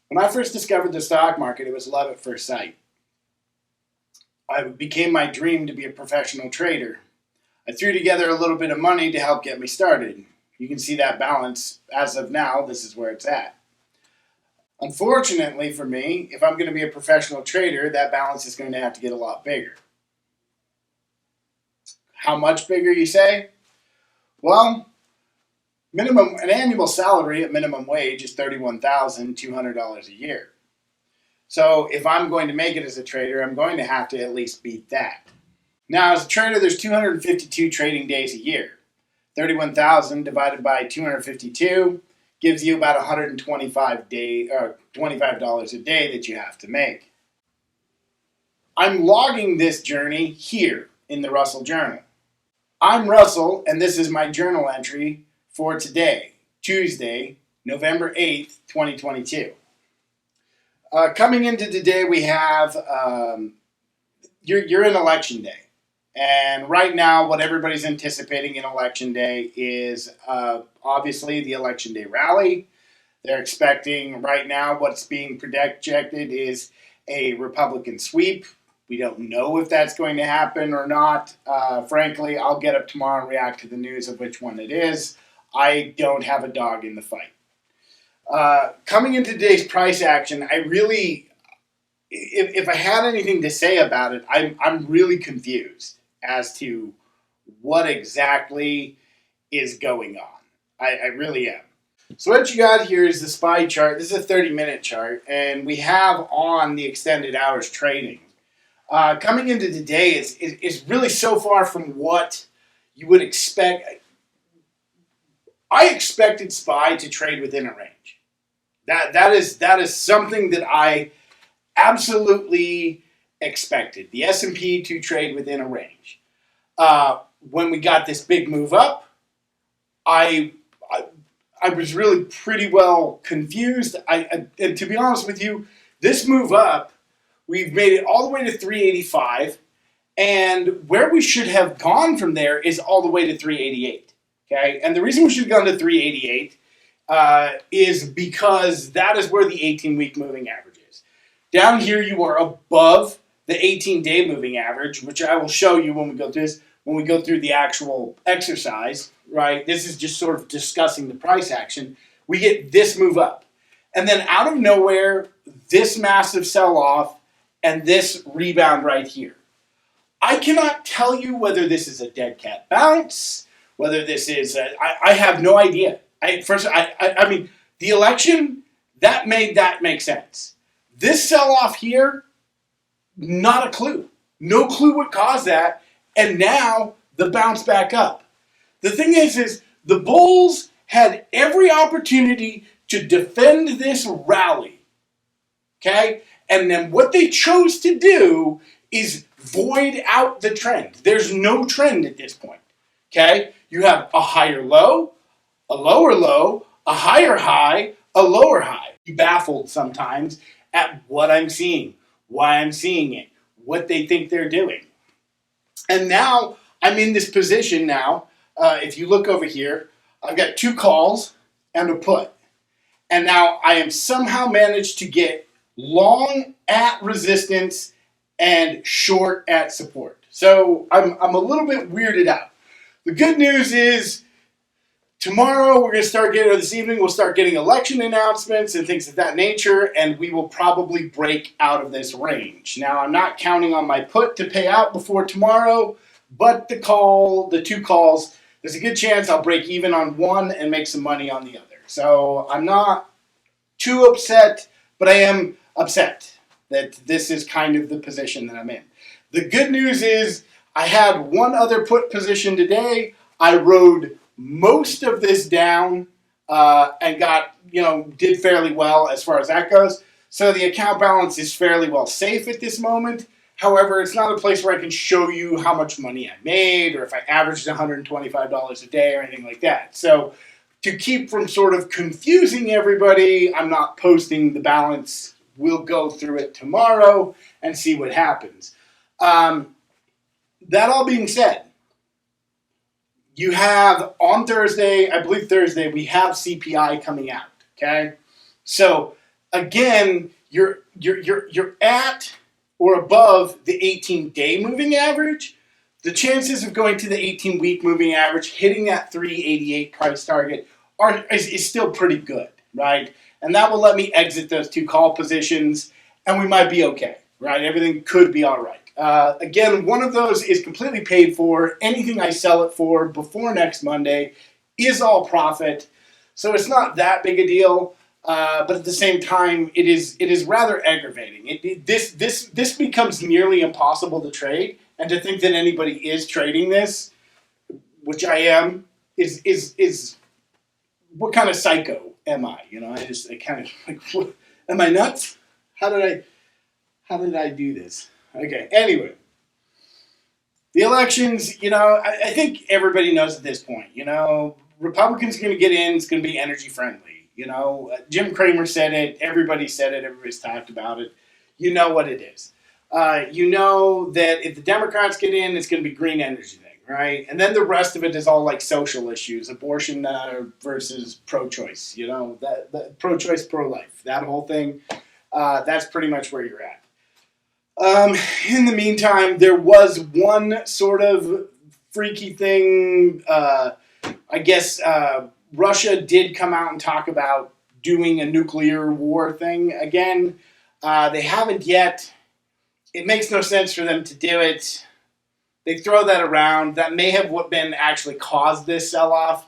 When I first discovered the stock market, it was love at first sight. It became my dream to be a professional trader. I threw together a little bit of money to help get me started. You can see that balance. As of now, this is where it's at. Unfortunately for me, if I'm going to be a professional trader, that balance is going to have to get a lot bigger. How much bigger, you say? Well, an annual salary at minimum wage is $31,200 a year. So if I'm going to make it as a trader, I'm going to have to at least beat that. Now, as a trader, there's 252 trading days a year. 31,000 divided by 252 gives you about $125 $25 a day that you have to make. I'm logging this journey here in the Russel Journal. I'm Russell, and this is my journal entry for today, Tuesday, November 8th, 2022. Coming into today, we have you're in election day. And right now, what everybody's anticipating in Election Day is obviously the Election Day rally. They're expecting right now what's being projected is a Republican sweep. We don't know if that's going to happen or not. Frankly, I'll get up tomorrow and react to the news of which one it is. I don't have a dog in the fight. Coming into today's price action, I really, if I had anything to say about it, I'm really confused as to what exactly is going on. I really am. So what you got here is the SPY chart. This is a 30-minute chart, and we have on the extended hours trading. Coming into today is really so far from what you would expect. I expected SPY to trade within a range. That is something that I absolutely expected. The S&P to trade within a range. When we got this big move up, I was really pretty well confused. And to be honest with you, this move up, we've made it all the way to 385, and where we should have gone from there is all the way to 388. Okay, and the reason we should have gone to 388 is because that is where the 18-week moving average is. Down here, you are above the 18-day moving average, which I will show you when we go through this, when we go through the actual exercise, right? This is just sort of discussing the price action. We get this move up. And then out of nowhere, this massive sell-off and this rebound right here. I cannot tell you whether this is a dead cat bounce, whether this is I have no idea. I mean, the election, that made that make sense. This sell-off here, not a clue. No clue what caused that, and now the bounce back up. The thing is the bulls had every opportunity to defend this rally, okay? And then what they chose to do is void out the trend. There's no trend at this point, okay? You have a higher low, a lower low, a higher high, a lower high. I'm baffled sometimes at what I'm seeing, why I'm seeing it, what they think they're doing. And now I'm in this position now. If you look over here, I've got two calls and a put. And now I am somehow managed to get long at resistance and short at support. So I'm a little bit weirded out. The good news is tomorrow we're going to start getting, or this evening we'll start getting election announcements and things of that nature, and we will probably break out of this range. Now, I'm not counting on my put to pay out before tomorrow, but the two calls, there's a good chance I'll break even on one and make some money on the other. So I'm not too upset, but I am upset that this is kind of the position that I'm in. The good news is I had one other put position today. I rode most of this down and did fairly well as far as that goes. So the account balance is fairly well safe at this moment. However, it's not a place where I can show you how much money I made or if I averaged $125 a day or anything like that. So to keep from sort of confusing everybody, I'm not posting the balance. We'll go through it tomorrow and see what happens. That all being said, you have on Thursday, I believe Thursday, we have CPI coming out, okay? So again, you're at or above the 18-day moving average. The chances of going to the 18-week moving average, hitting that 388 price target is still pretty good, right? And that will let me exit those two call positions, and we might be okay, right? Everything could be all right. Again, one of those is completely paid for. Anything I sell it for before next Monday is all profit, so it's not that big a deal. But at the same time, it is rather aggravating. This becomes nearly impossible to trade, and to think that anybody is trading this, which I am, is what kind of psycho am I? I kind of like, what, am I nuts? How did I do this? Okay. Anyway, the elections. I think everybody knows at this point. Republicans are going to get in. It's going to be energy friendly. Jim Cramer said it. Everybody said it. Everybody's talked about it. You know what it is. You know that if the Democrats get in, it's going to be green energy thing, right? And then the rest of it is all like social issues, abortion versus pro-choice. That pro-choice, pro-life, that whole thing. That's pretty much where you're at. In the meantime, there was one sort of freaky thing. I guess Russia did come out and talk about doing a nuclear war thing again. They haven't yet. It makes no sense for them to do it. They throw that around. That may have what been actually caused this sell-off.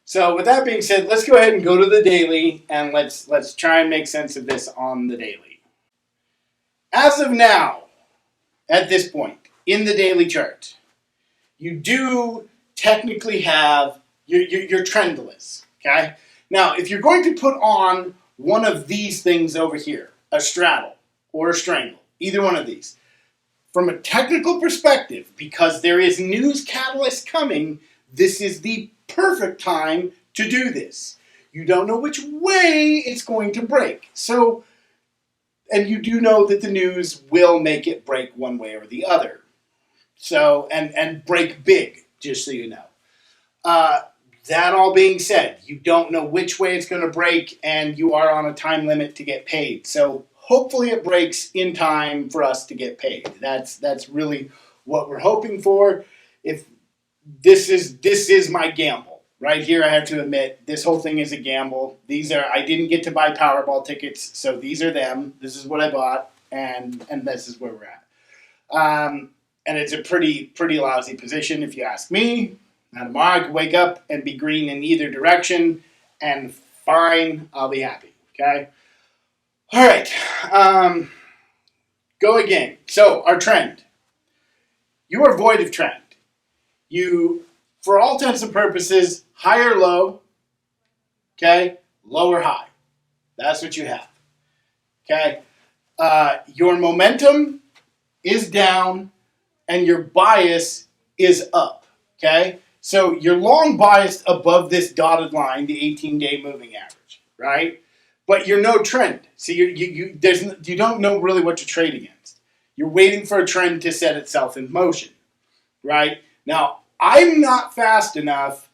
So with that being said, let's go ahead and go to the daily, and let's try and make sense of this on the daily. As of now, at this point, in the daily chart, you do technically have your trendless, okay? Now, if you're going to put on one of these things over here, a straddle or a strangle, either one of these, from a technical perspective, because there is news catalyst coming, this is the perfect time to do this. You don't know which way it's going to break. So, and you do know that the news will make it break one way or the other. So, and break big, just so you know. That all being said, you don't know which way it's going to break, and you are on a time limit to get paid. So hopefully it breaks in time for us to get paid. That's really what we're hoping for. If this is my gamble right here, I have to admit this whole thing is a gamble. I didn't get to buy Powerball tickets, so these are them. This is what I bought, and this is where we're at. And it's a pretty lousy position if you ask me. Now tomorrow I could wake up and be green in either direction, and fine, I'll be happy, okay? All right, go again. So our trend. You are void of trend. You, for all intents and purposes, high or low, okay? Low or high. That's what you have, okay? Your momentum is down, and your bias is up, okay? So you're long biased above this dotted line, the 18-day moving average, right? But you're no trend. So you don't know really what to trade against. You're waiting for a trend to set itself in motion, right? Now, I'm not fast enough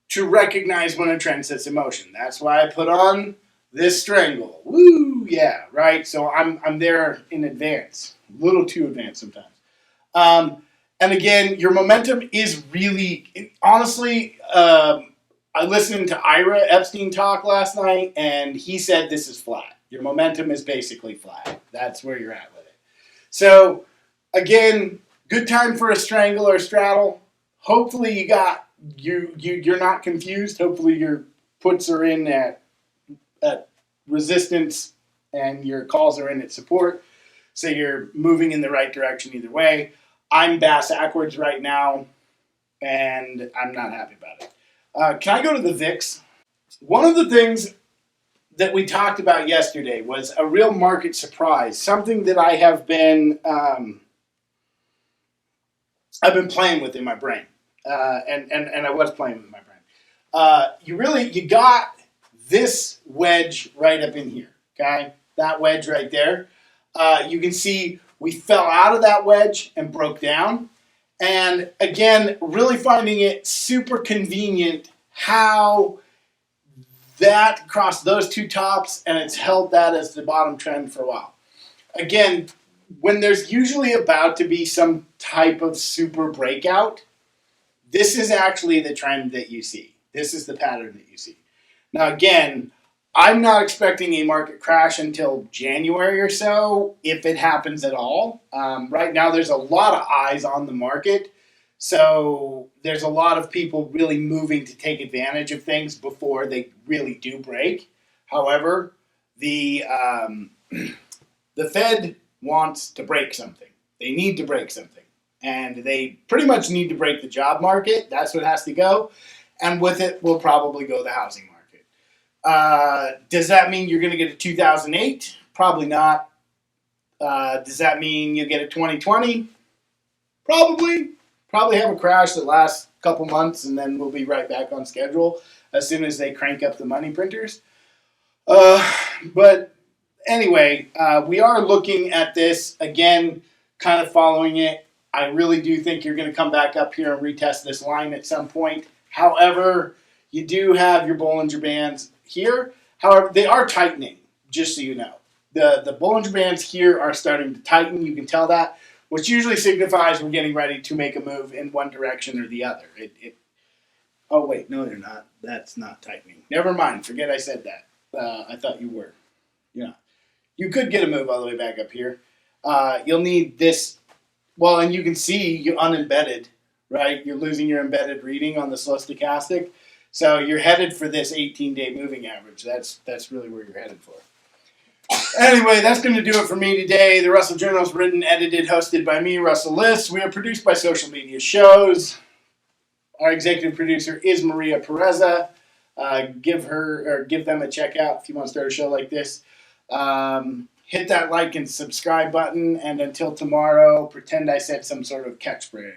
to recognize when a trend sets in motion. That's why I put on this strangle. Woo, yeah, right? So I'm there in advance, a little too advanced sometimes. And again, your momentum is really, honestly, I listened to Ira Epstein talk last night, and he said this is flat. Your momentum is basically flat. That's where you're at with it. So, again, good time for a strangle or a straddle. Hopefully you're not confused. Hopefully your puts are in at resistance and your calls are in at support. So you're moving in the right direction either way. I'm bass backwards right now, and I'm not happy about it. Can I go to the VIX? One of the things that we talked about yesterday was a real market surprise, something that I have been I've been playing with in my brain, and I was playing with my brain. You got this wedge right up in here, okay? That wedge right there. You can see we fell out of that wedge and broke down. And again, really finding it super convenient how that crossed those two tops, and it's held that as the bottom trend for a while. Again, when there's usually about to be some type of super breakout, this is actually the trend that you see. This is the pattern that you see. Now, again, I'm not expecting a market crash until January or so, if it happens at all. Right now, there's a lot of eyes on the market. So there's a lot of people really moving to take advantage of things before they really do break. However, the Fed wants to break something. They need to break something. And they pretty much need to break the job market. That's what has to go. And with it will probably go the housing market. Does that mean you're going to get a 2008? Probably not. Does that mean you get a 2020? Probably. Probably have a crash that lasts a couple months, and then we'll be right back on schedule as soon as they crank up the money printers. But anyway, we are looking at this again, kind of following it. I really do think you're going to come back up here and retest this line at some point. However, you do have your Bollinger Bands here. However, they are tightening, just so you know. The Bollinger Bands here are starting to tighten. You can tell that, which usually signifies we're getting ready to make a move in one direction or the other. Oh, wait, no, they're not. That's not tightening. Never mind. Forget I said that. I thought you were. Yeah. You could get a move all the way back up here. You'll need this. Well, and you can see you unembedded, right? You're losing your embedded reading on the slow stochastic. So you're headed for this 18-day moving average. That's really where you're headed for. Anyway, that's going to do it for me today. The Russel Journal is written, edited, hosted by me, Russell Liss. We are produced by Social Media Shows. Our executive producer is Maria Pereza. Give them a check out if you want to start a show like this. Hit that like and subscribe button, and until tomorrow, pretend I said some sort of catchphrase.